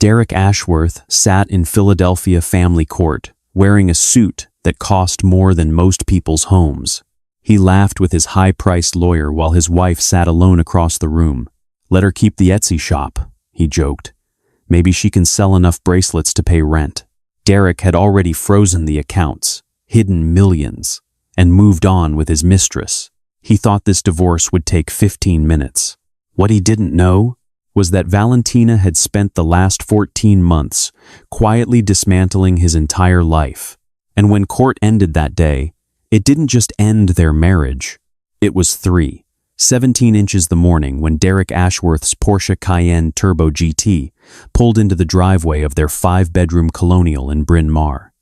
Derek Ashworth sat in Philadelphia family court, wearing a suit that cost more than most people's homes. He laughed with his high-priced lawyer while his wife sat alone across the room. "Let her keep the Etsy shop," he joked. "Maybe she can sell enough bracelets to pay rent." Derek had already frozen the accounts, hidden millions, and moved on with his mistress. He thought this divorce would take 15 minutes. What he didn't know was that Valentina had spent the last 14 months quietly dismantling his entire life. And when court ended that day, it didn't just end their marriage. It was 3:17 inches the morning when Derek Ashworth's Porsche Cayenne Turbo GT pulled into the driveway of their 5-bedroom colonial in Bryn Mawr.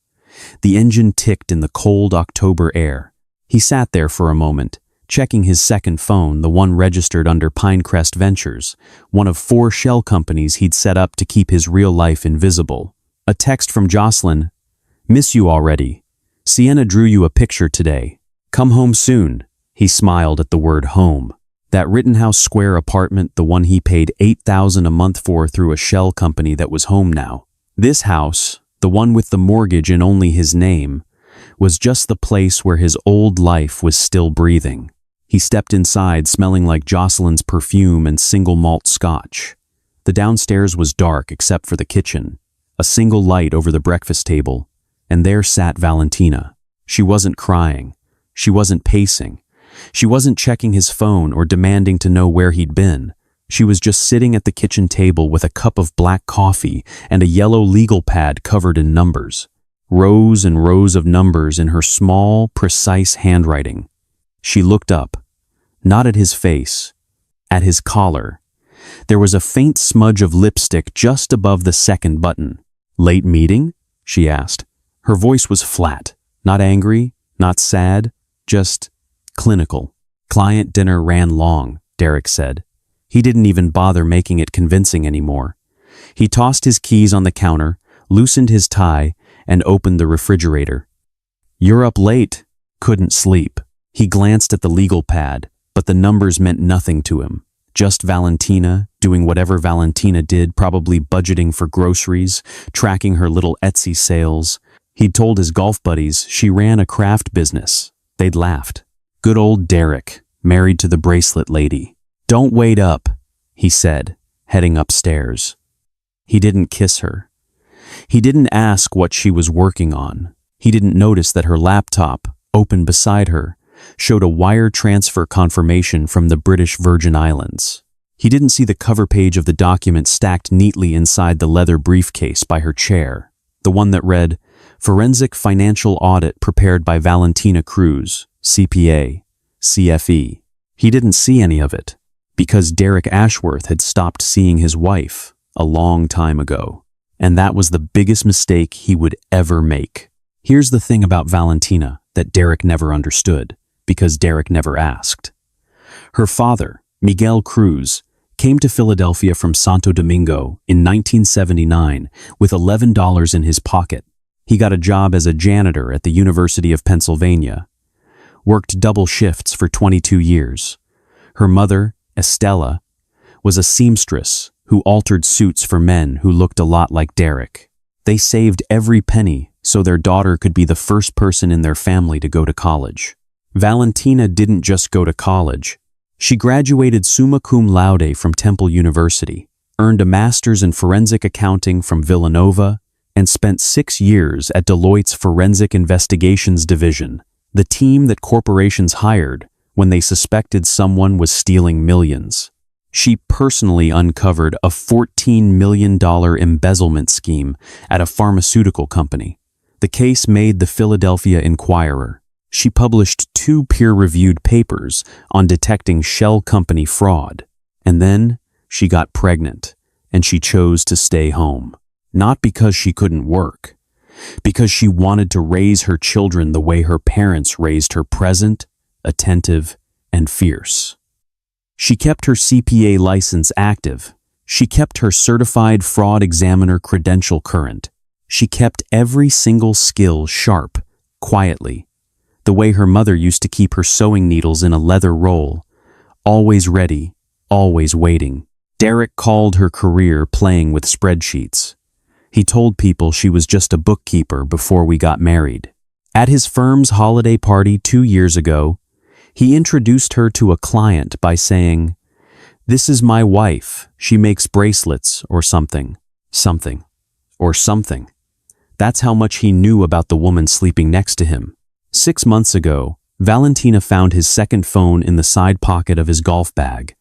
The engine ticked in the cold October air. He sat there for a moment, checking his second phone, the one registered under Pinecrest Ventures, one of 4 shell companies he'd set up to keep his real life invisible. A text from Jocelyn: "Miss you already. Sienna drew you a picture today. Come home soon." He smiled at the word home. That Rittenhouse Square apartment, the one he paid $8,000 a month for through a shell company that was home now. This house, the one with the mortgage in only his name, was just the place where his old life was still breathing. He stepped inside smelling like Jocelyn's perfume and single malt scotch. The downstairs was dark except for the kitchen, a single light over the breakfast table, and there sat Valentina. She wasn't crying. She wasn't pacing. She wasn't checking his phone or demanding to know where he'd been. She was just sitting at the kitchen table with a cup of black coffee and a yellow legal pad covered in numbers. Rows and rows of numbers in her small, precise handwriting. She looked up, not at his face, at his collar. There was a faint smudge of lipstick just above the second button. "Late meeting?" she asked. Her voice was flat, not angry, not sad, just clinical. "Client dinner ran long," Derek said. He didn't even bother making it convincing anymore. He tossed his keys on the counter, loosened his tie, and opened the refrigerator. "You're up late." Couldn't sleep. He glanced at the legal pad, but the numbers meant nothing to him. Just Valentina, doing whatever Valentina did, probably budgeting for groceries, tracking her little Etsy sales. He'd told his golf buddies she ran a craft business. They'd laughed. Good old Derek, married to the bracelet lady. "Don't wait up," he said, heading upstairs. He didn't kiss her. He didn't ask what she was working on. He didn't notice that her laptop, open beside her, showed a wire transfer confirmation from the British Virgin Islands. He didn't see the cover page of the document stacked neatly inside the leather briefcase by her chair, the one that read, "Forensic Financial Audit prepared by Valentina Cruz, CPA, CFE." He didn't see any of it, because Derek Ashworth had stopped seeing his wife a long time ago. And that was the biggest mistake he would ever make. Here's the thing about Valentina that Derek never understood, because Derek never asked. Her father, Miguel Cruz, came to Philadelphia from Santo Domingo in 1979 with $11 in his pocket. He got a job as a janitor at the University of Pennsylvania. Worked double shifts for 22 years. Her mother, Estella, was a seamstress who altered suits for men who looked a lot like Derek. They saved every penny so their daughter could be the first person in their family to go to college. Valentina didn't just go to college. She graduated summa cum laude from Temple University, earned a master's in forensic accounting from Villanova, and spent 6 years at Deloitte's Forensic Investigations Division, the team that corporations hired when they suspected someone was stealing millions. She personally uncovered a $14 million embezzlement scheme at a pharmaceutical company. The case made the Philadelphia Inquirer. She published 2 peer-reviewed papers on detecting shell company fraud. And then she got pregnant, and she chose to stay home. Not because she couldn't work, because she wanted to raise her children the way her parents raised her, present, attentive, and fierce. She kept her CPA license active. She kept her certified fraud examiner credential current. She kept every single skill sharp, quietly, the way her mother used to keep her sewing needles in a leather roll, always ready, always waiting. Derek called her career playing with spreadsheets. He told people she was just a bookkeeper before we got married. At his firm's holiday party 2 years ago, he introduced her to a client by saying, "This is my wife. She makes bracelets or something. That's how much he knew about the woman sleeping next to him. 6 months ago, Valentina found his second phone in the side pocket of his golf bag.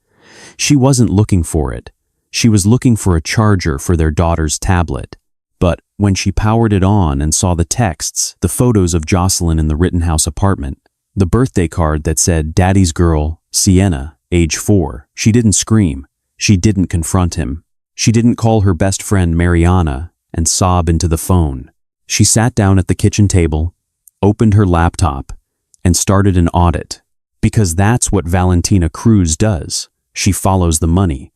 She wasn't looking for it. She was looking for a charger for their daughter's tablet. But when she powered it on and saw the texts, the photos of Jocelyn in the Rittenhouse apartment, the birthday card that said Daddy's girl, Sienna, age 4, she didn't scream. She didn't confront him. She didn't call her best friend Mariana and sob into the phone. She sat down at the kitchen table, opened her laptop, and started an audit. Because that's what Valentina Cruz does. She follows the money,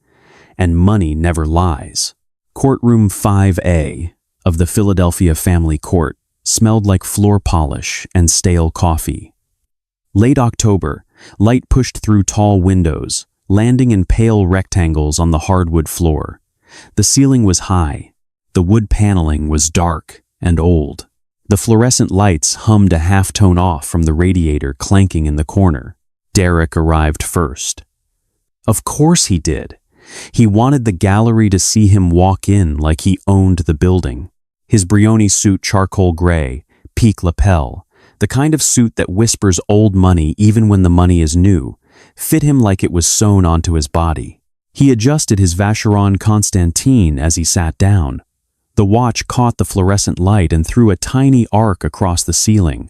and money never lies. Courtroom 5A of the Philadelphia family court smelled like floor polish and stale coffee. Late October, light pushed through tall windows, landing in pale rectangles on the hardwood floor. The ceiling was high. The wood paneling was dark and old. The fluorescent lights hummed a half-tone off from the radiator clanking in the corner. Derek arrived first. Of course he did. He wanted the gallery to see him walk in like he owned the building. His Brioni suit, charcoal gray, peak lapel, the kind of suit that whispers old money even when the money is new, fit him like it was sewn onto his body. He adjusted his Vacheron Constantin as he sat down. The watch caught the fluorescent light and threw a tiny arc across the ceiling.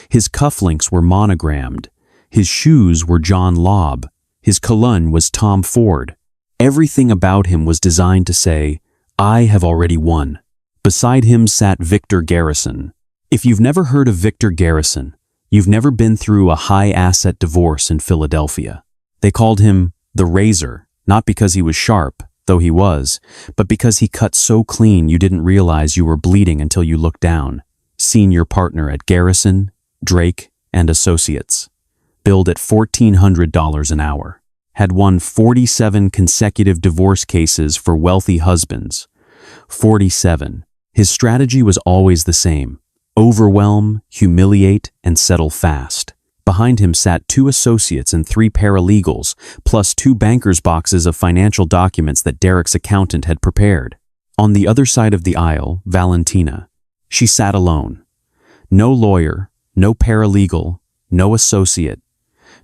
His cufflinks were monogrammed. His shoes were John Lobb. His cologne was Tom Ford. Everything about him was designed to say, "I have already won." Beside him sat Victor Garrison. If you've never heard of Victor Garrison, you've never been through a high-asset divorce in Philadelphia. They called him the Razor, not because he was sharp, though he was, but because he cut so clean you didn't realize you were bleeding until you looked down. Senior partner at Garrison, Drake, and Associates. Billed at $1,400 an hour. Had won 47 consecutive divorce cases for wealthy husbands. 47. His strategy was always the same. Overwhelm, humiliate, and settle fast. Behind him sat 2 associates and 3 paralegals, plus 2 bankers' boxes of financial documents that Derek's accountant had prepared. On the other side of the aisle, Valentina. She sat alone. No lawyer, no paralegal, no associate,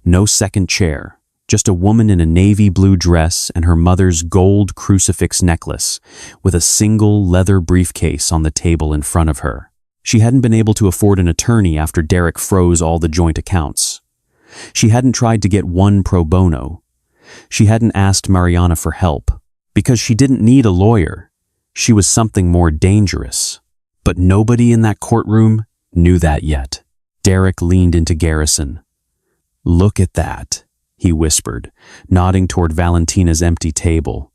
no second chair. Just a woman in a navy blue dress and her mother's gold crucifix necklace, with a single leather briefcase on the table in front of her. She hadn't been able to afford an attorney after Derek froze all the joint accounts. She hadn't tried to get one pro bono. She hadn't asked Mariana for help, because she didn't need a lawyer. She was something more dangerous. But nobody in that courtroom knew that yet. Derek leaned into Garrison. "Look at that," he whispered, nodding toward Valentina's empty table.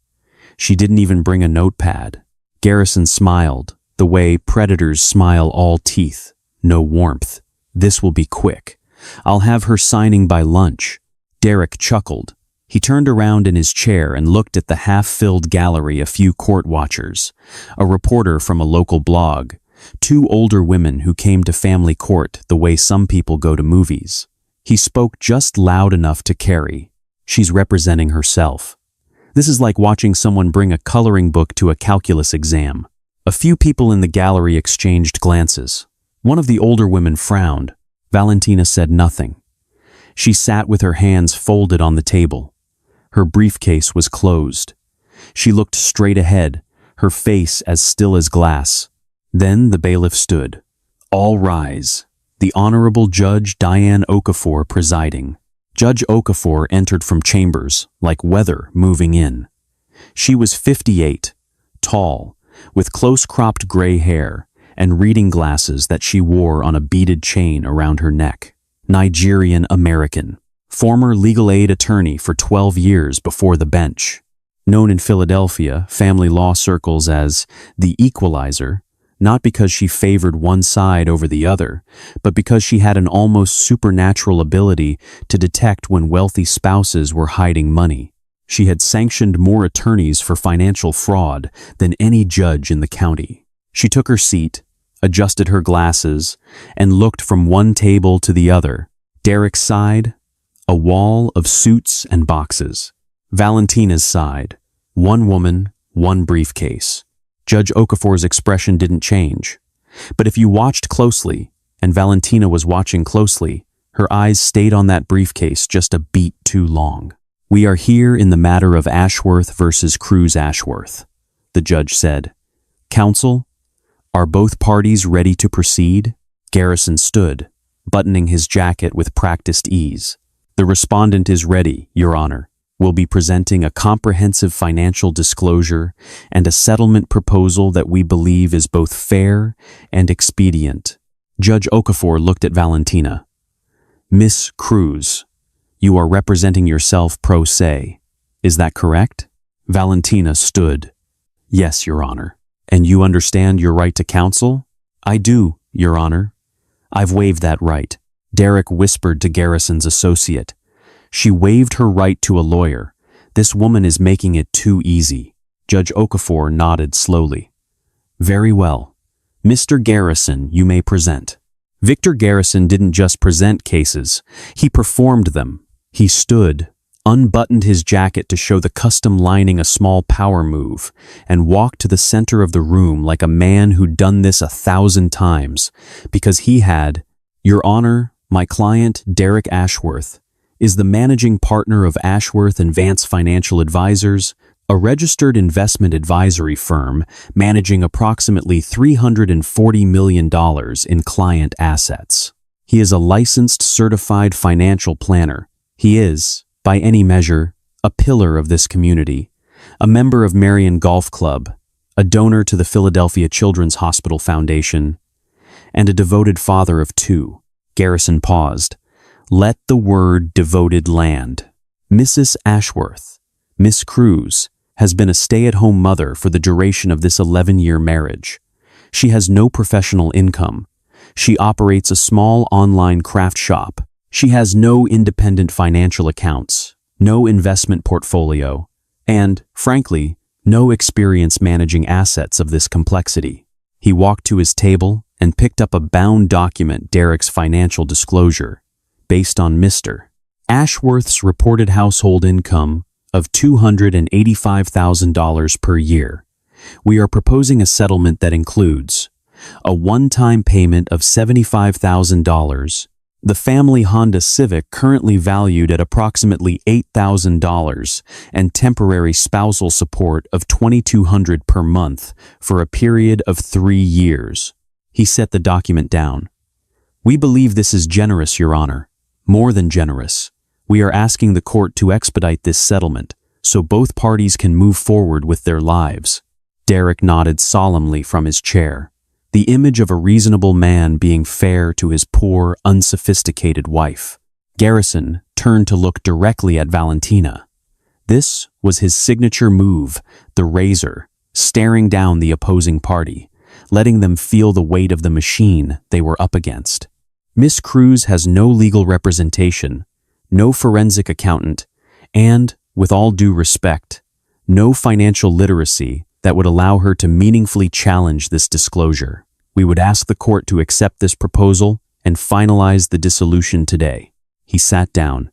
She didn't even bring a notepad. Garrison smiled, the way predators smile, all teeth, no warmth. "This will be quick. I'll have her signing by lunch." Derek chuckled. He turned around in his chair and looked at the half-filled gallery, a few court watchers, a reporter from a local blog, 2 older women who came to family court the way some people go to movies. He spoke just loud enough to carry. "She's representing herself. This is like watching someone bring a coloring book to a calculus exam." A few people in the gallery exchanged glances. One of the older women frowned. Valentina said nothing. She sat with her hands folded on the table. Her briefcase was closed. She looked straight ahead, her face as still as glass. Then the bailiff stood. "All rise." The Honorable Judge Diane Okafor presiding. Judge Okafor entered from chambers, like weather moving in. She was 58, tall, with close-cropped gray hair and reading glasses that she wore on a beaded chain around her neck. Nigerian-American, former legal aid attorney for 12 years before the bench. Known in Philadelphia family law circles as the Equalizer, not because she favored one side over the other, but because she had an almost supernatural ability to detect when wealthy spouses were hiding money. She had sanctioned more attorneys for financial fraud than any judge in the county. She took her seat, adjusted her glasses, and looked from one table to the other. Derek's side, a wall of suits and boxes. Valentina's side, one woman, one briefcase. Judge Okafor's expression didn't change. But if you watched closely, and Valentina was watching closely, her eyes stayed on that briefcase just a beat too long. "We are here in the matter of Ashworth versus Cruz Ashworth," the judge said. "Counsel, are both parties ready to proceed?" Garrison stood, buttoning his jacket with practiced ease. "The respondent is ready, Your Honor. We'll be presenting a comprehensive financial disclosure and a settlement proposal that we believe is both fair and expedient." Judge Okafor looked at Valentina. "Miss Cruz, you are representing yourself pro se. Is that correct?" Valentina stood. "Yes, Your Honor." "And you understand your right to counsel?" "I do, Your Honor. I've waived that right." Derek whispered to Garrison's associate. "She waived her right to a lawyer. This woman is making it too easy." Judge Okafor nodded slowly. "Very well. Mr. Garrison, you may present." Victor Garrison didn't just present cases, he performed them. He stood, unbuttoned his jacket to show the custom lining a small power move, and walked to the center of the room like a man who'd done this 1,000 times, because he had. "Your Honor, my client, Derek Ashworth, is the managing partner of Ashworth and Vance Financial Advisors, a registered investment advisory firm managing approximately $340 million in client assets. He is a licensed certified financial planner. He is, by any measure, a pillar of this community, a member of Marion Golf Club, a donor to the Philadelphia Children's Hospital Foundation, and a devoted father of 2. Garrison paused. "Let the word devoted land. Mrs. Ashworth, Miss Cruz, has been a stay-at-home mother for the duration of this 11-year marriage. She has no professional income. She operates a small online craft shop. She has no independent financial accounts, no investment portfolio, and, frankly, no experience managing assets of this complexity." He walked to his table and picked up a bound document, Derek's financial disclosure, based on Mr. Ashworth's reported household income of $285,000 per year. We are proposing a settlement that includes a one-time payment of $75,000, the family Honda Civic currently valued at approximately $8,000, and temporary spousal support of $2,200 per month for a period of 3 years. He set the document down. "We believe this is generous, Your Honor. More than generous. We are asking the court to expedite this settlement so both parties can move forward with their lives." Derek nodded solemnly from his chair, the image of a reasonable man being fair to his poor, unsophisticated wife. Garrison turned to look directly at Valentina. This was his signature move, the razor, staring down the opposing party, letting them feel the weight of the machine they were up against. Miss Cruz has no legal representation, no forensic accountant, and, with all due respect, no financial literacy that would allow her to meaningfully challenge this disclosure. We would ask the court to accept this proposal and finalize the dissolution today. He sat down.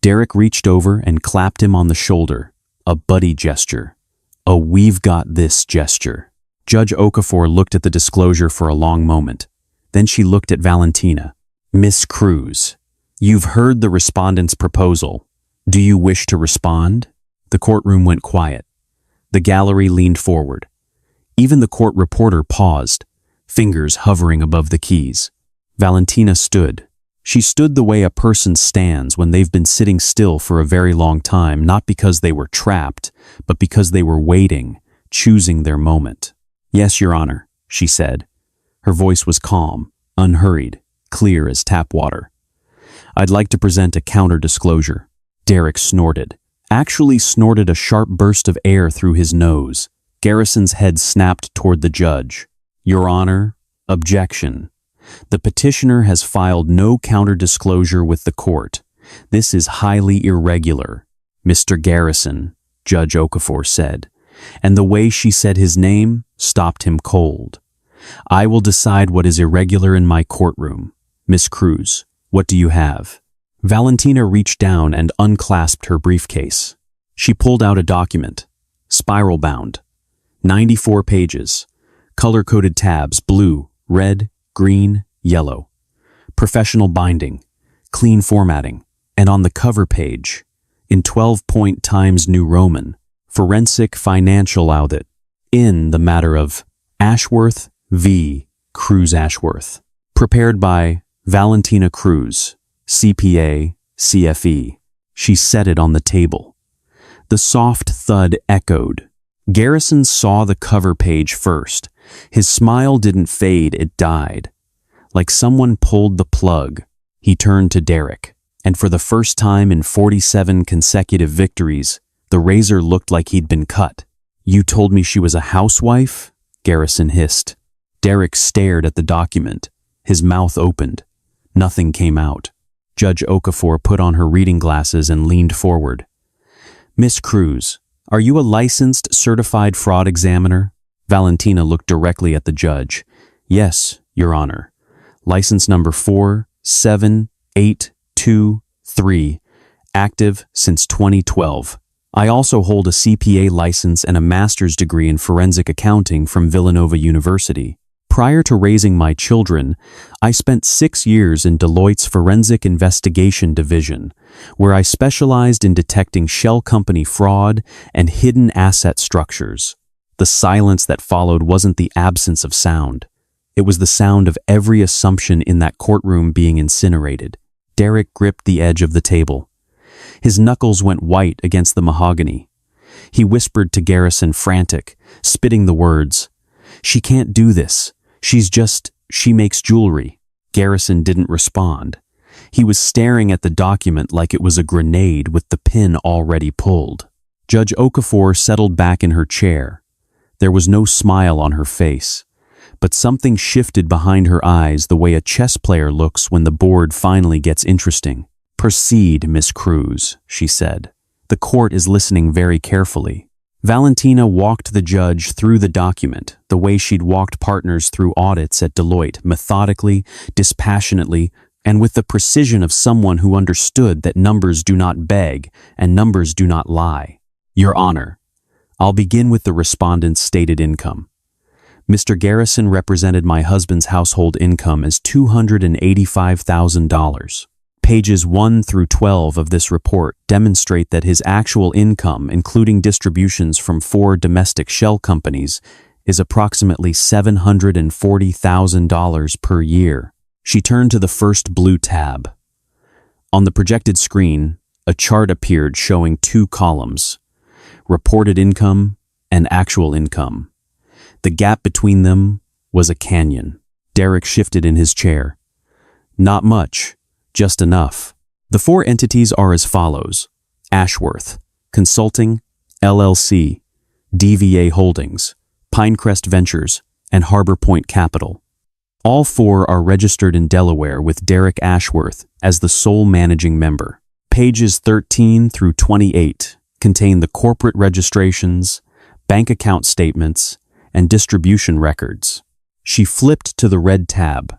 Derek reached over and clapped him on the shoulder, a buddy gesture, a "we've got this" gesture. Judge Okafor looked at the disclosure for a long moment. Then she looked at Valentina. "Miss Cruz, you've heard the respondent's proposal. Do you wish to respond?" The courtroom went quiet. The gallery leaned forward. Even the court reporter paused, fingers hovering above the keys. Valentina stood. She stood the way a person stands when they've been sitting still for a very long time, not because they were trapped, but because they were waiting, choosing their moment. "Yes, Your Honor," she said. Her voice was calm, unhurried, clear as tap water. "I'd like to present a counter-disclosure." Derek snorted. Actually snorted a sharp burst of air through his nose. Garrison's head snapped toward the judge. "Your Honor, objection. The petitioner has filed no counter-disclosure with the court. This is highly irregular. Mr. Garrison, Judge Okafor said, and the way she said his name stopped him cold. I will decide what is irregular in my courtroom. Miss Cruz, what do you have? Valentina reached down and unclasped her briefcase. She pulled out a document, spiral-bound, 94 pages, color-coded tabs, blue, red, green, yellow. Professional binding, clean formatting, and on the cover page, in 12-point Times New Roman, forensic financial audit, in the matter of Ashworth v. Cruz Ashworth, prepared by Valentina Cruz, CPA, CFE. She set it on the table. The soft thud echoed. Garrison saw the cover page first. His smile didn't fade, it died. Like someone pulled the plug. He turned to Derek, and for the first time in 47 consecutive victories, the razor looked like he'd been cut. You told me she was a housewife? Garrison hissed. Derek stared at the document. His mouth opened. Nothing came out. Judge Okafor put on her reading glasses and leaned forward. Miss Cruz, are you a licensed certified fraud examiner? Valentina looked directly at the judge. Yes, Your Honor. License number 47823, active since 2012. I also hold a CPA license and a master's degree in forensic accounting from Villanova University. Prior to raising my children, I spent 6 years in Deloitte's Forensic Investigation Division, where I specialized in detecting shell company fraud and hidden asset structures. The silence that followed wasn't the absence of sound. It was the sound of every assumption in that courtroom being incinerated. Derek gripped the edge of the table. His knuckles went white against the mahogany. He whispered to Garrison, frantic, spitting the words. She can't do this. She makes jewelry. Garrison didn't respond. He was staring at the document like it was a grenade with the pin already pulled. Judge Okafor settled back in her chair. There was no smile on her face, but something shifted behind her eyes the way a chess player looks when the board finally gets interesting. Proceed, Miss Cruz, she said. The court is listening very carefully. Valentina walked the judge through the document, the way she'd walked partners through audits at Deloitte, methodically, dispassionately, and with the precision of someone who understood that numbers do not beg and numbers do not lie. Your Honor, I'll begin with the respondent's stated income. Mr. Garrison represented my husband's household income as $285,000. Pages 1 through 12 of this report demonstrate that his actual income, including distributions from 4 domestic shell companies, is approximately $740,000 per year. She turned to the first blue tab. On the projected screen, a chart appeared showing 2 columns, reported income and actual income. The gap between them was a canyon. Derek shifted in his chair. Not much. Just enough. The 4 entities are as follows: Ashworth, Consulting, LLC, DVA Holdings, Pinecrest Ventures, and Harbor Point Capital. All 4 are registered in Delaware with Derek Ashworth as the sole managing member. Pages 13 through 28 contain the corporate registrations, bank account statements, and distribution records. She flipped to the red tab.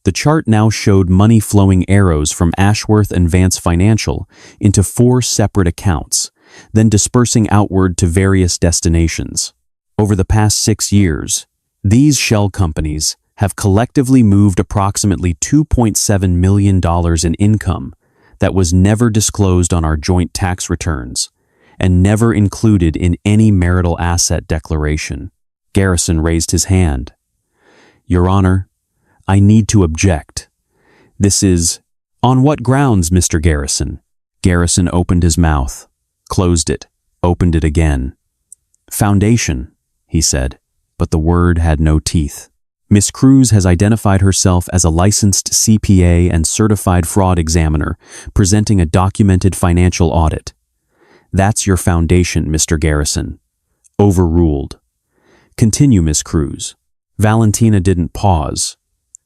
The chart now showed money flowing arrows from Ashworth and Vance Financial into 4 separate accounts, then dispersing outward to various destinations. Over the past 6 years, these shell companies have collectively moved approximately $2.7 million in income that was never disclosed on our joint tax returns and never included in any marital asset declaration. Garrison raised his hand. Your Honor, I need to object. This is... On what grounds, Mr. Garrison? Garrison opened his mouth, closed it, opened it again. Foundation, he said, but the word had no teeth. Miss Cruz has identified herself as a licensed CPA and certified fraud examiner, presenting a documented financial audit. That's your foundation, Mr. Garrison. Overruled. Continue, Miss Cruz. Valentina didn't pause.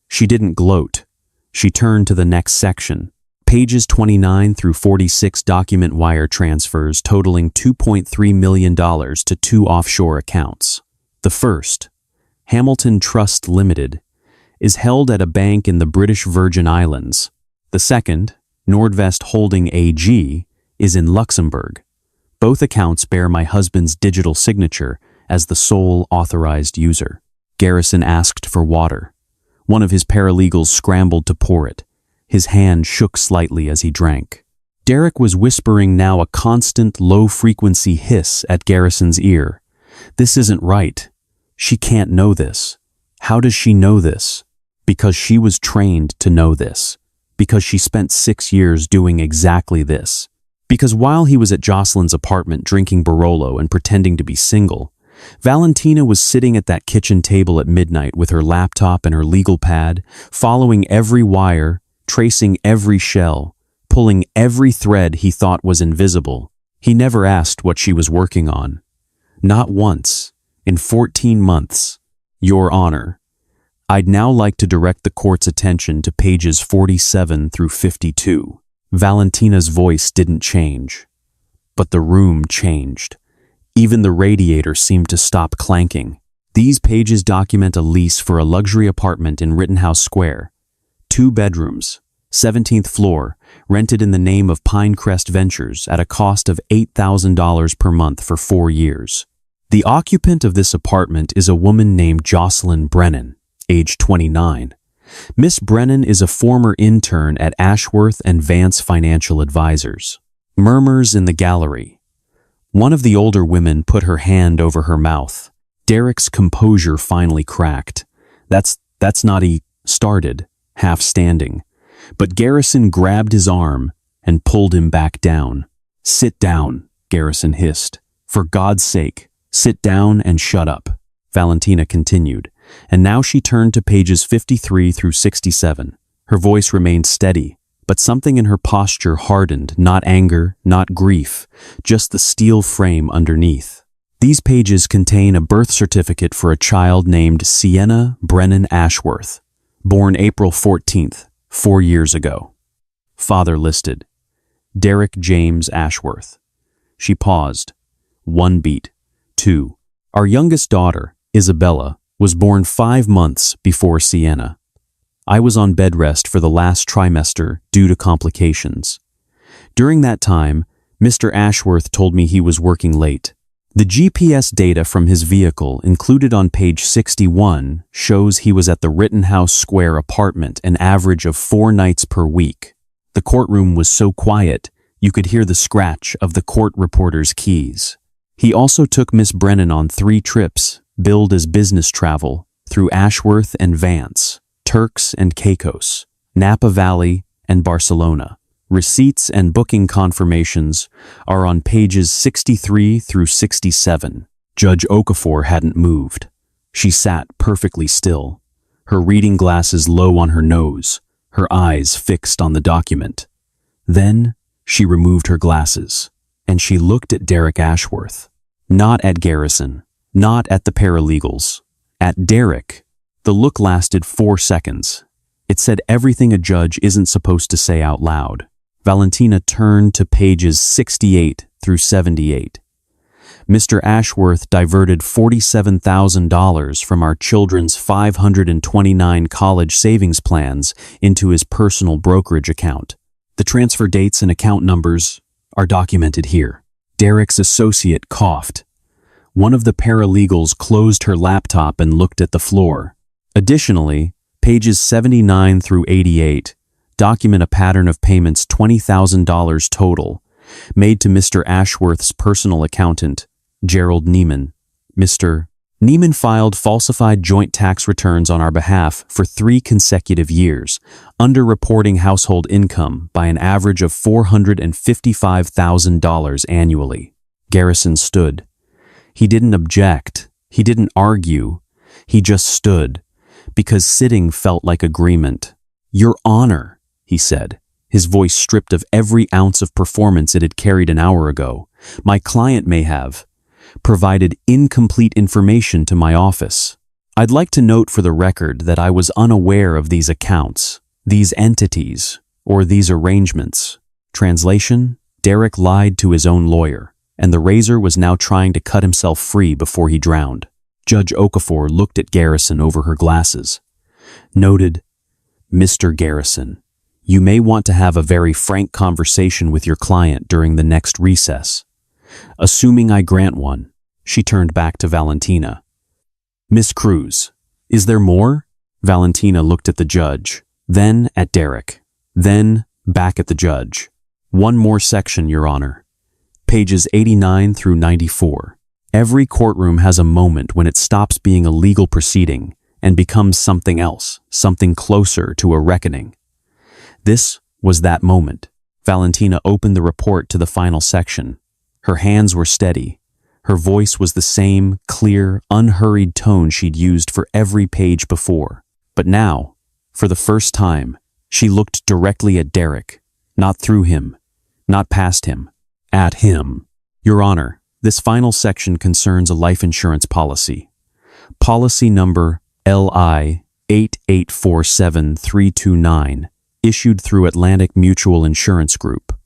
She didn't gloat. She turned to the next section. Pages 29 through 46 document wire transfers totaling $2.3 million to two offshore accounts. The first, Hamilton Trust Limited, is held at a bank in the British Virgin Islands. The second, Nordvest Holding AG, is in Luxembourg. Both accounts bear my husband's digital signature as the sole authorized user. Garrison asked for water. One of his paralegals scrambled to pour it. His hand shook slightly as he drank. Derek was whispering now a constant, low-frequency hiss at Garrison's ear. This isn't right. She can't know this. How does she know this? Because she was trained to know this. Because she spent 6 years doing exactly this. Because while he was at Jocelyn's apartment drinking Barolo and pretending to be single, Valentina was sitting at that kitchen table at midnight with her laptop and her legal pad, following every wire, tracing every shell, pulling every thread he thought was invisible. He never asked what she was working on. Not once, in 14 months. Your Honor, I'd now like to direct the court's attention to pages 47 through 52. Valentina's voice didn't change, but the room changed. Even the radiator seemed to stop clanking. These pages document a lease for a luxury apartment in Rittenhouse Square. 2 bedrooms, 17th floor, rented in the name of Pinecrest Ventures at a cost of $8,000 per month for 4 years. The occupant of this apartment is a woman named Jocelyn Brennan, age 29. Miss Brennan is a former intern at Ashworth and Vance Financial Advisors. Murmurs in the gallery. One of the older women put her hand over her mouth. Derek's composure finally cracked. That's not. He started, half standing. But Garrison grabbed his arm and pulled him back down. Sit down, Garrison hissed. For God's sake, sit down and shut up. Valentina continued, and now she turned to pages 53 through 67. Her voice remained steady, but something in her posture hardened, not anger, not grief, just the steel frame underneath. These pages contain a birth certificate for a child named Sienna Brennan Ashworth, born April 14th, 4 years ago. Father listed, Derek James Ashworth. She paused. 1 beat. 2. Our youngest daughter, Isabella, was born 5 months before Sienna. I was on bed rest for the last trimester due to complications. During that time, Mr. Ashworth told me he was working late. The GPS data from his vehicle included on page 61 shows he was at the Rittenhouse Square apartment an average of 4 nights per week. The courtroom was so quiet, you could hear the scratch of the court reporter's keys. He also took Miss Brennan on 3 trips, billed as business travel, through Ashworth and Vance, Turks and Caicos, Napa Valley, and Barcelona. Receipts and booking confirmations are on pages 63 through 67. Judge Okafor hadn't moved. She sat perfectly still, her reading glasses low on her nose, her eyes fixed on the document. Then she removed her glasses, and she looked at Derek Ashworth. Not at Garrison, not at the paralegals, at Derek. The look lasted 4 seconds. It said everything a judge isn't supposed to say out loud. Valentina turned to pages 68 through 78. Mr. Ashworth diverted $47,000 from our children's 529 college savings plans into his personal brokerage account. The transfer dates and account numbers are documented here. Derek's associate coughed. One of the paralegals closed her laptop and looked at the floor. Additionally, pages 79 through 88 document a pattern of payments $20,000 total, made to Mr. Ashworth's personal accountant, Gerald Neiman. Mr. Neiman filed falsified joint tax returns on our behalf for 3 consecutive years, underreporting household income by an average of $455,000 annually. Garrison stood. He didn't object. He didn't argue. He just stood, because sitting felt like agreement. Your Honor, he said, his voice stripped of every ounce of performance it had carried an hour ago. My client may have provided incomplete information to my office. I'd like to note for the record that I was unaware of these accounts, these entities, or these arrangements. Translation: Derek lied to his own lawyer, and the razor was now trying to cut himself free before he drowned. Judge Okafor looked at Garrison over her glasses. Noted, Mr. Garrison, you may want to have a very frank conversation with your client during the next recess. Assuming I grant one, she turned back to Valentina. Miss Cruz, is there more? Valentina looked at the judge, then at Derek, then back at the judge. One more section, Your Honor. Pages 89 through 94. Every courtroom has a moment when it stops being a legal proceeding and becomes something else, something closer to a reckoning. This was that moment. Valentina opened the report to the final section. Her hands were steady. Her voice was the same clear, unhurried tone she'd used for every page before. But now, for the first time, she looked directly at Derek, not through him, not past him, at him. Your Honor, this final section concerns a life insurance policy. Policy number LI 8847329, issued through Atlantic Mutual Insurance Group.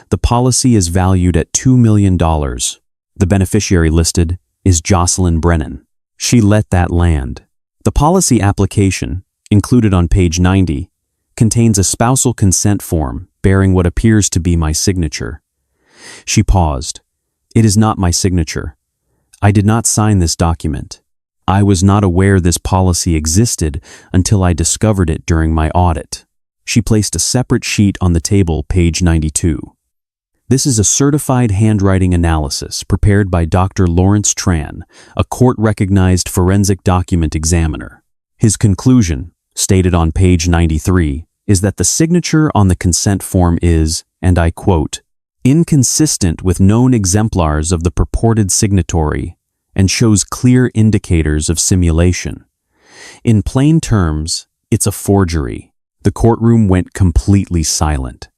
The policy is valued at $2 million. The beneficiary listed is Jocelyn Brennan. She let that land. The policy application, included on page 90, contains a spousal consent form bearing what appears to be my signature. She paused. It is not my signature. I did not sign this document. I was not aware this policy existed until I discovered it during my audit. She placed a separate sheet on the table, page 92. This is a certified handwriting analysis prepared by Dr. Lawrence Tran, a court-recognized forensic document examiner. His conclusion, stated on page 93, is that the signature on the consent form is, and I quote, inconsistent with known exemplars of the purported signatory and shows clear indicators of simulation. In plain terms, it's a forgery. The courtroom went completely silent.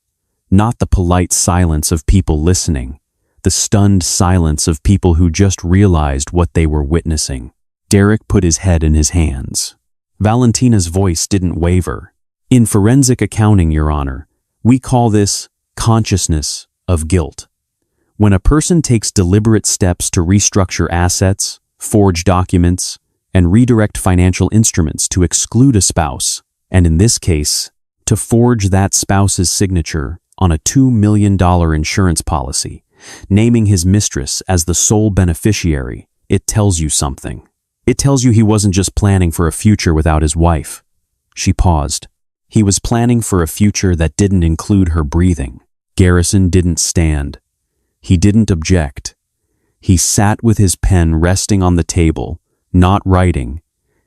Not the polite silence of people listening, the stunned silence of people who just realized what they were witnessing. Derek put his head in his hands. Valentina's voice didn't waver. In forensic accounting, Your Honor, we call this consciousness of guilt. When a person takes deliberate steps to restructure assets, forge documents, and redirect financial instruments to exclude a spouse, and in this case, to forge that spouse's signature on a $2 million insurance policy, naming his mistress as the sole beneficiary, it tells you something. It tells you he wasn't just planning for a future without his wife. She paused. He was planning for a future that didn't include her breathing. Garrison didn't stand. He didn't object. He sat with his pen resting on the table, not writing,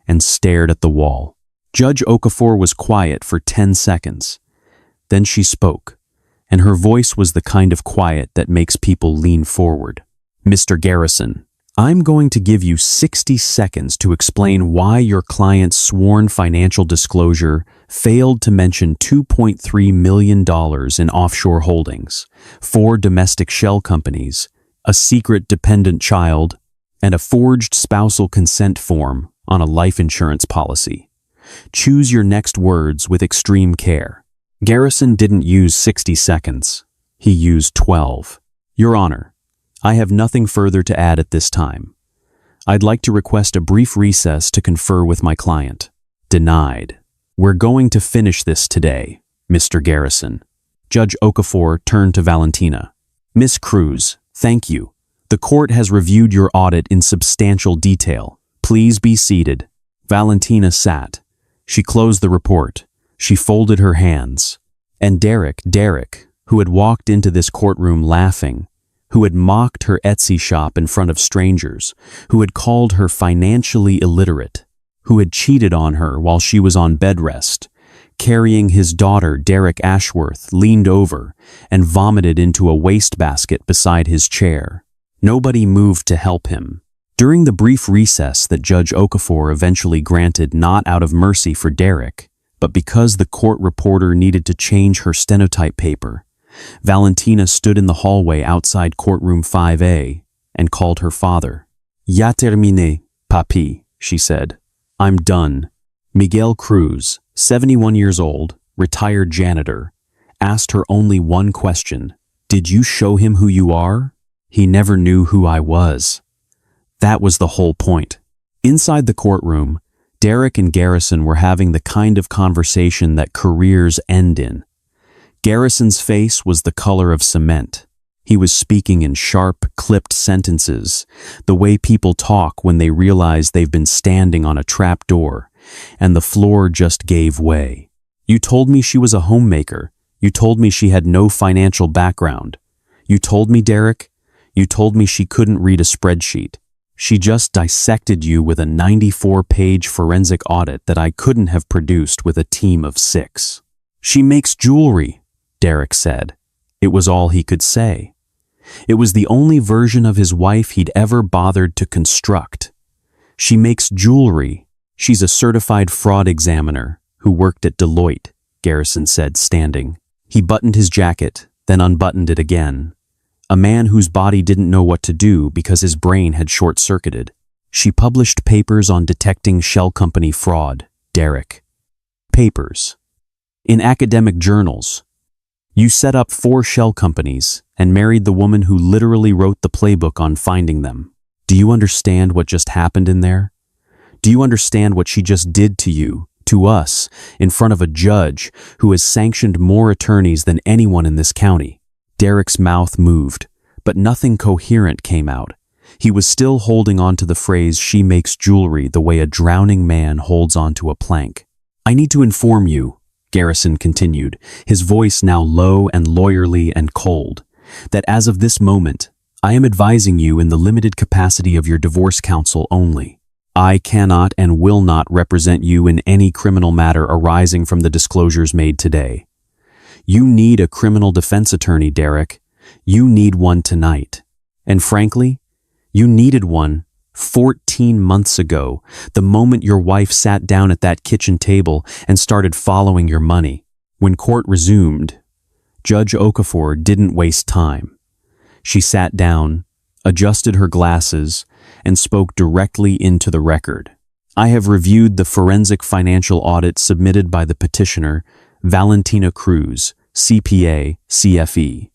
and stared at the wall. Judge Okafor was quiet for 10 seconds. Then she spoke, and her voice was the kind of quiet that makes people lean forward. Mr. Garrison, I'm going to give you 60 seconds to explain why your client's sworn financial disclosure failed to mention $2.3 million in offshore holdings, 4 domestic shell companies, a secret dependent child, and a forged spousal consent form on a life insurance policy. Choose your next words with extreme care. Garrison didn't use 60 seconds. He used 12. Your Honor, I have nothing further to add at this time. I'd like to request a brief recess to confer with my client. Denied. We're going to finish this today, Mr. Garrison. Judge Okafor turned to Valentina. Miss Cruz, thank you. The court has reviewed your audit in substantial detail. Please be seated. Valentina sat. She closed the report. She folded her hands. And Derek, who had walked into this courtroom laughing, who had mocked her Etsy shop in front of strangers, who had called her financially illiterate, who had cheated on her while she was on bed rest, carrying his daughter, Derek Ashworth, leaned over and vomited into a wastebasket beside his chair. Nobody moved to help him. During the brief recess that Judge Okafor eventually granted not out of mercy for Derek, but because the court reporter needed to change her stenotype paper, Valentina stood in the hallway outside courtroom 5A and called her father. Ya terminé, papi, she said. I'm done. Miguel Cruz, 71 years old, retired janitor, asked her only one question. Did you show him who you are? He never knew who I was. That was the whole point. Inside the courtroom, Derek and Garrison were having the kind of conversation that careers end in. Garrison's face was the color of cement. He was speaking in sharp, clipped sentences, the way people talk when they realize they've been standing on a trap door, and the floor just gave way. You told me she was a homemaker. You told me she had no financial background. You told me, Derek, you told me she couldn't read a spreadsheet. She just dissected you with a 94-page forensic audit that I couldn't have produced with a team of 6. She makes jewelry, Derek said. It was all he could say. It was the only version of his wife he'd ever bothered to construct. She makes jewelry. She's a certified fraud examiner who worked at Deloitte, Garrison said, standing. He buttoned his jacket, then unbuttoned it again. A man whose body didn't know what to do because his brain had short-circuited. She published papers on detecting shell company fraud, Derek. Papers. In academic journals. You set up 4 shell companies and married the woman who literally wrote the playbook on finding them. Do you understand what just happened in there? Do you understand what she just did to you, to us, in front of a judge who has sanctioned more attorneys than anyone in this county? Derek's mouth moved, but nothing coherent came out. He was still holding on to the phrase, she makes jewelry, the way a drowning man holds onto a plank. I need to inform you, Garrison continued, his voice now low and lawyerly and cold, that as of this moment, I am advising you in the limited capacity of your divorce counsel only. I cannot and will not represent you in any criminal matter arising from the disclosures made today. You need a criminal defense attorney, Derek. You need one tonight. And frankly, you needed one 14 months ago, the moment your wife sat down at that kitchen table and started following your money. When court resumed, Judge Okafor didn't waste time. She sat down, adjusted her glasses, and spoke directly into the record. I have reviewed the forensic financial audit submitted by the petitioner, Valentina Cruz, CPA, CFE.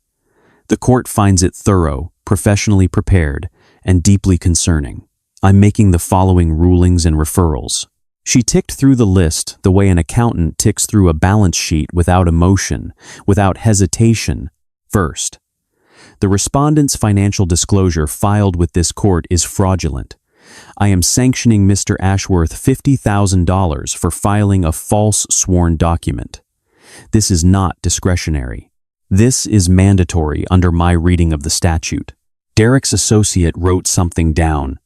The court finds it thorough, professionally prepared, and deeply concerning. I'm making the following rulings and referrals. She ticked through the list the way an accountant ticks through a balance sheet without emotion, without hesitation. First, the respondent's financial disclosure filed with this court is fraudulent. I am sanctioning Mr. Ashworth $50,000 for filing a false sworn document. This is not discretionary. This is mandatory under my reading of the statute. Derek's associate wrote something down.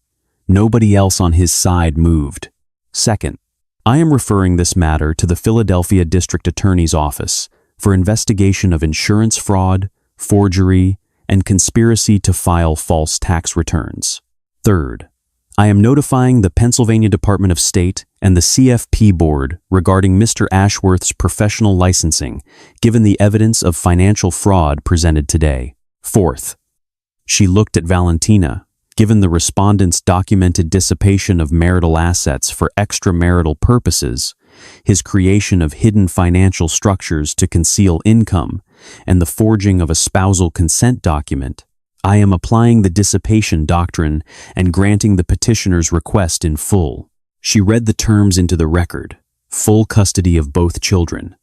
Nobody else on his side moved. Second, I am referring this matter to the Philadelphia District Attorney's Office for investigation of insurance fraud, forgery, and conspiracy to file false tax returns. Third, I am notifying the Pennsylvania Department of State and the CFP Board regarding Mr. Ashworth's professional licensing, given the evidence of financial fraud presented today. Fourth, she looked at Valentina. Given the respondent's documented dissipation of marital assets for extramarital purposes, his creation of hidden financial structures to conceal income, and the forging of a spousal consent document, I am applying the dissipation doctrine and granting the petitioner's request in full. She read the terms into the record. Full custody of both children.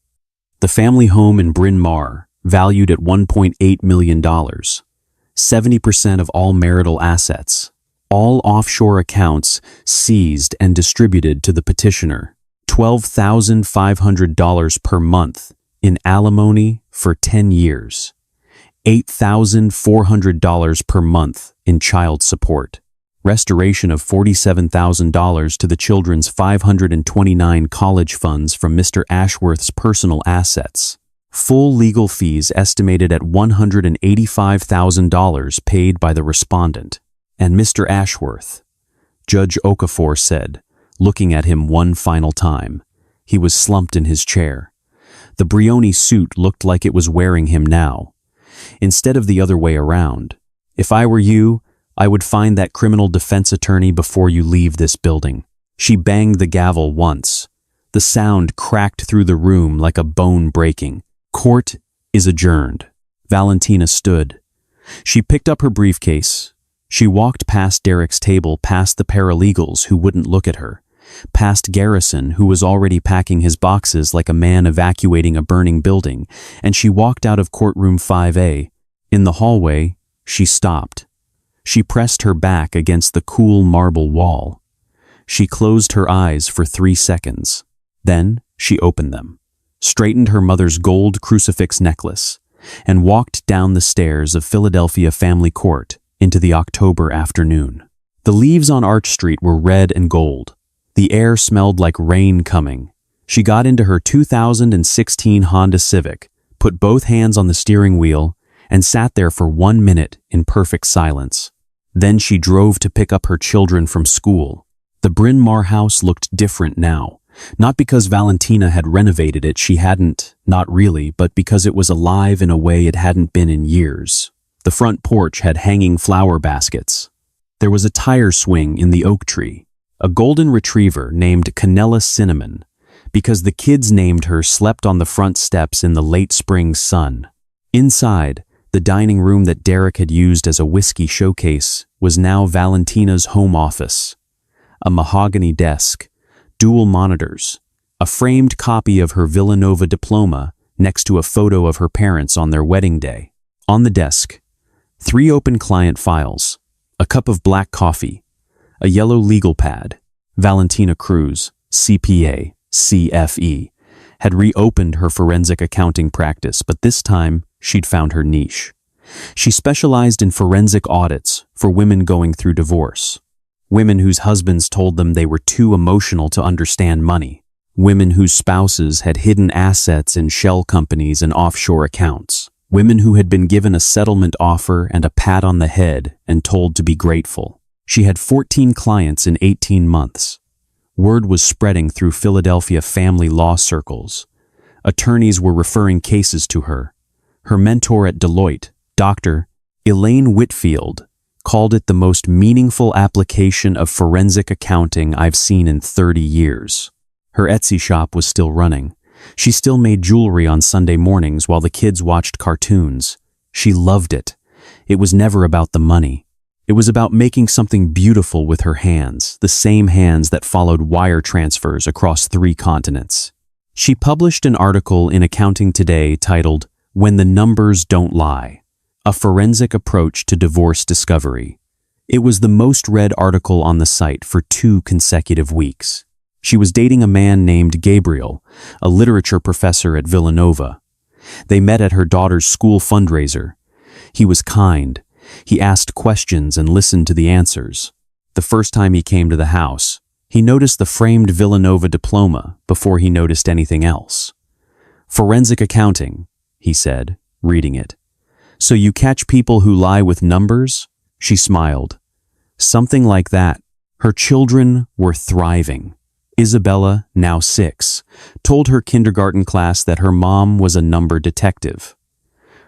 The family home in Bryn Mawr, valued at $1.8 million. 70% of all marital assets. All offshore accounts seized and distributed to the petitioner. $12,500 per month in alimony for 10 years. $8,400 per month in child support. Restoration of $47,000 to the children's 529 college funds from Mr. Ashworth's personal assets. Full legal fees estimated at $185,000 paid by the respondent. And Mr. Ashworth, Judge Okafor said, looking at him one final time. He was slumped in his chair. The Brioni suit looked like it was wearing him now. Instead of the other way around. If I were you, I would find that criminal defense attorney before you leave this building. She banged the gavel once. The sound cracked through the room like a bone breaking. Court is adjourned. Valentina stood. She picked up her briefcase. She walked past Derek's table, past the paralegals who wouldn't look at her, past Garrison, who was already packing his boxes like a man evacuating a burning building, and she walked out of courtroom 5A. In the hallway, she stopped. She pressed her back against the cool marble wall. She closed her eyes for 3 seconds. Then she opened them, straightened her mother's gold crucifix necklace, and walked down the stairs of Philadelphia Family Court into the October afternoon. The leaves on Arch Street were red and gold. The air smelled like rain coming. She got into her 2016 Honda Civic, put both hands on the steering wheel, and sat there for 1 minute in perfect silence. Then she drove to pick up her children from school. The Bryn Mawr house looked different now. Not because Valentina had renovated it, she hadn't, not really, but because it was alive in a way it hadn't been in years. The front porch had hanging flower baskets. There was a tire swing in the oak tree, a golden retriever named Canella Cinnamon, because the kids named her slept on the front steps in the late spring sun. Inside, the dining room that Derek had used as a whiskey showcase was now Valentina's home office. A mahogany desk, dual monitors, a framed copy of her Villanova diploma next to a photo of her parents on their wedding day. On the desk, 3 open client files, a cup of black coffee, a yellow legal pad. Valentina Cruz, CPA, CFE, had reopened her forensic accounting practice, but this time she'd found her niche. She specialized in forensic audits for women going through divorce. Women whose husbands told them they were too emotional to understand money. Women whose spouses had hidden assets in shell companies and offshore accounts. Women who had been given a settlement offer and a pat on the head and told to be grateful. She had 14 clients in 18 months. Word was spreading through Philadelphia family law circles. Attorneys were referring cases to her. Her mentor at Deloitte, Dr. Elaine Whitfield, called it the most meaningful application of forensic accounting I've seen in 30 years. Her Etsy shop was still running. She still made jewelry on Sunday mornings while the kids watched cartoons. She loved it. It was never about the money. It was about making something beautiful with her hands, the same hands that followed wire transfers across 3 continents. She published an article in Accounting Today titled, "When the Numbers Don't Lie: A Forensic Approach to Divorce Discovery." It was the most read article on the site for 2 consecutive weeks. She was dating a man named Gabriel, a literature professor at Villanova. They met at her daughter's school fundraiser. He was kind. He asked questions and listened to the answers. The first time he came to the house, he noticed the framed Villanova diploma before he noticed anything else. "Forensic accounting," he said, reading it. "So you catch people who lie with numbers?" She smiled. "Something like that." Her children were thriving. Isabella, now 6, told her kindergarten class that her mom was a number detective.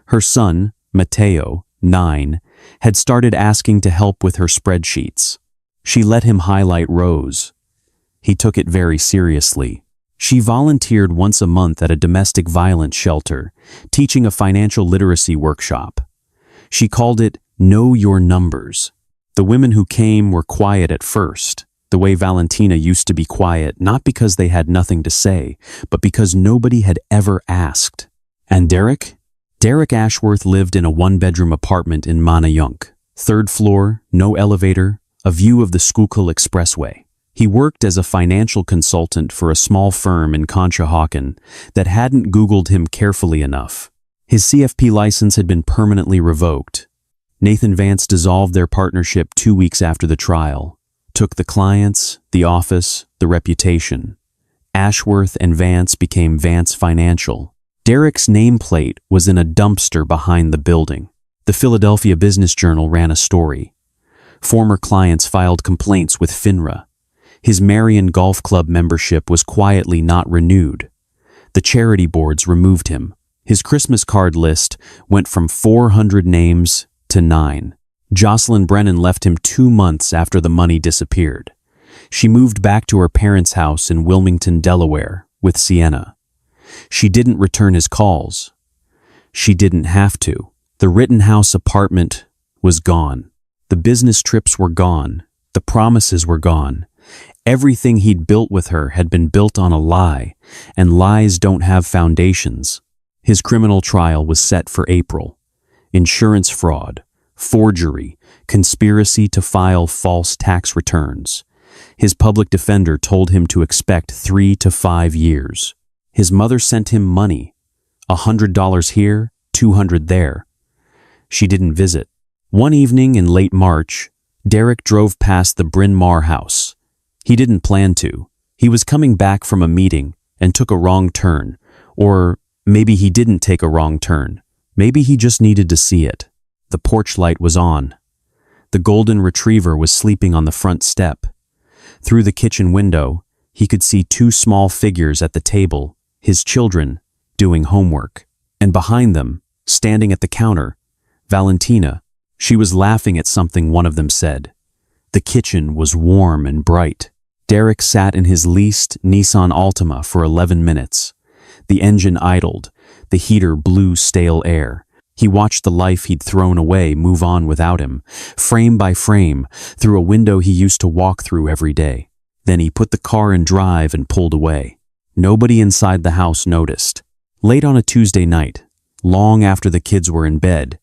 Her son, Mateo, 9, had started asking to help with her spreadsheets. She let him highlight rows. He took it very seriously. She volunteered once a month at a domestic violence shelter, teaching a financial literacy workshop. She called it Know Your Numbers. The women who came were quiet at first, the way Valentina used to be quiet, not because they had nothing to say, but because nobody had ever asked. And Derek? Derek Ashworth lived in a 1-bedroom apartment in Manayunk. 3rd floor, no elevator, a view of the Schuylkill Expressway. He worked as a financial consultant for a small firm in Conshohocken that hadn't Googled him carefully enough. His CFP license had been permanently revoked. Nathan Vance dissolved their partnership 2 weeks after the trial, took the clients, the office, the reputation. Ashworth and Vance became Vance Financial. Derek's nameplate was in a dumpster behind the building. The Philadelphia Business Journal ran a story. Former clients filed complaints with FINRA. His Marion Golf Club membership was quietly not renewed. The charity boards removed him. His Christmas card list went from 400 names to 9. Jocelyn Brennan left him 2 months after the money disappeared. She moved back to her parents' house in Wilmington, Delaware, with Sienna. She didn't return his calls. She didn't have to. The Rittenhouse apartment was gone. The business trips were gone. The promises were gone. Everything he'd built with her had been built on a lie, and lies don't have foundations. His criminal trial was set for April. Insurance fraud, forgery, conspiracy to file false tax returns. His public defender told him to expect 3 to 5 years. His mother sent him money, $100 here, $200 there. She didn't visit. One evening in late March, Derek drove past the Bryn Mawr house. He didn't plan to. He was coming back from a meeting and took a wrong turn. Or maybe he didn't take a wrong turn. Maybe he just needed to see it. The porch light was on. The golden retriever was sleeping on the front step. Through the kitchen window, he could see 2 small figures at the table, his children, doing homework. And behind them, standing at the counter, Valentina. She was laughing at something one of them said. The kitchen was warm and bright. Derek sat in his leased Nissan Altima for 11 minutes. The engine idled. The heater blew stale air. He watched the life he'd thrown away move on without him, frame by frame, through a window he used to walk through every day. Then he put the car in drive and pulled away. Nobody inside the house noticed. Late on a Tuesday night, long after the kids were in bed,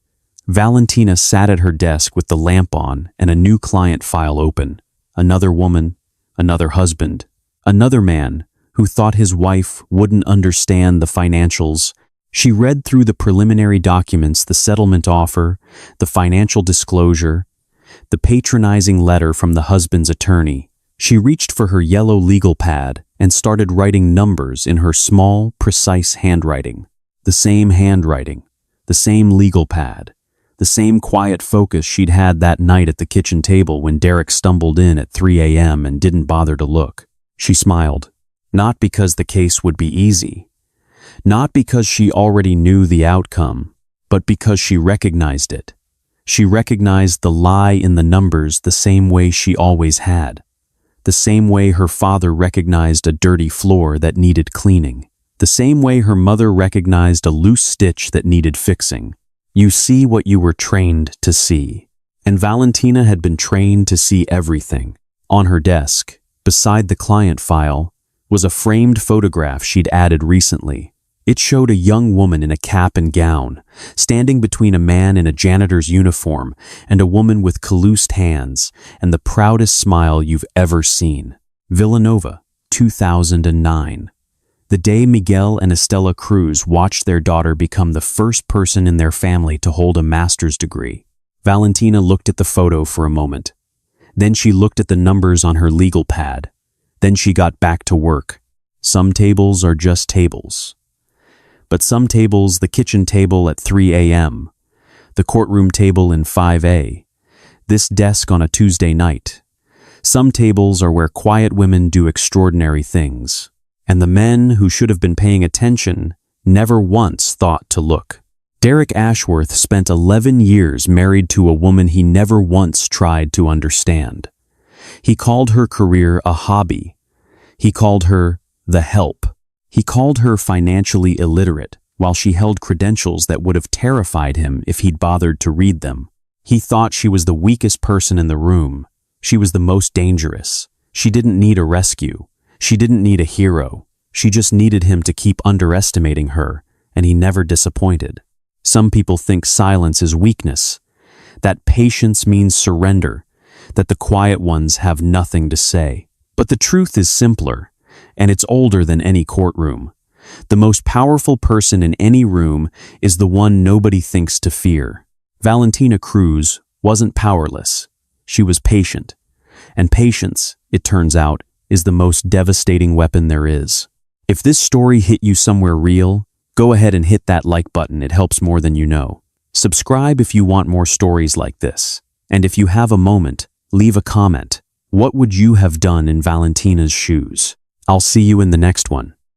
Valentina sat at her desk with the lamp on and a new client file open. Another woman, another husband, another man who thought his wife wouldn't understand the financials. She read through the preliminary documents, the settlement offer, the financial disclosure, the patronizing letter from the husband's attorney. She reached for her yellow legal pad and started writing numbers in her small, precise handwriting. The same handwriting, the same legal pad, the same quiet focus she'd had that night at the kitchen table when Derek stumbled in at 3 a.m. and didn't bother to look. She smiled, not because the case would be easy, not because she already knew the outcome, but because she recognized it. She recognized the lie in the numbers the same way she always had, the same way her father recognized a dirty floor that needed cleaning, the same way her mother recognized a loose stitch that needed fixing. You see what you were trained to see. And Valentina had been trained to see everything. On her desk, beside the client file, was a framed photograph she'd added recently. It showed a young woman in a cap and gown, standing between a man in a janitor's uniform and a woman with calloused hands and the proudest smile you've ever seen. Villanova, 2009. The day Miguel and Estella Cruz watched their daughter become the first person in their family to hold a master's degree. Valentina looked at the photo for a moment. Then she looked at the numbers on her legal pad. Then she got back to work. Some tables are just tables. But some tables, the kitchen table at 3 a.m., the courtroom table in 5A, this desk on a Tuesday night. Some tables are where quiet women do extraordinary things. And the men who should have been paying attention never once thought to look. Derek Ashworth spent 11 years married to a woman he never once tried to understand. He called her career a hobby. He called her the help. He called her financially illiterate, while she held credentials that would have terrified him if he'd bothered to read them. He thought she was the weakest person in the room. She was the most dangerous. She didn't need a rescue. She didn't need a hero. She just needed him to keep underestimating her, and he never disappointed. Some people think silence is weakness, that patience means surrender, that the quiet ones have nothing to say. But the truth is simpler, and it's older than any courtroom. The most powerful person in any room is the one nobody thinks to fear. Valentina Cruz wasn't powerless. She was patient. And patience, it turns out, is the most devastating weapon there is. If this story hit you somewhere real, go ahead and hit that like button. It helps more than you know. Subscribe if you want more stories like this. And if you have a moment, leave a comment. What would you have done in Valentina's shoes? I'll see you in the next one.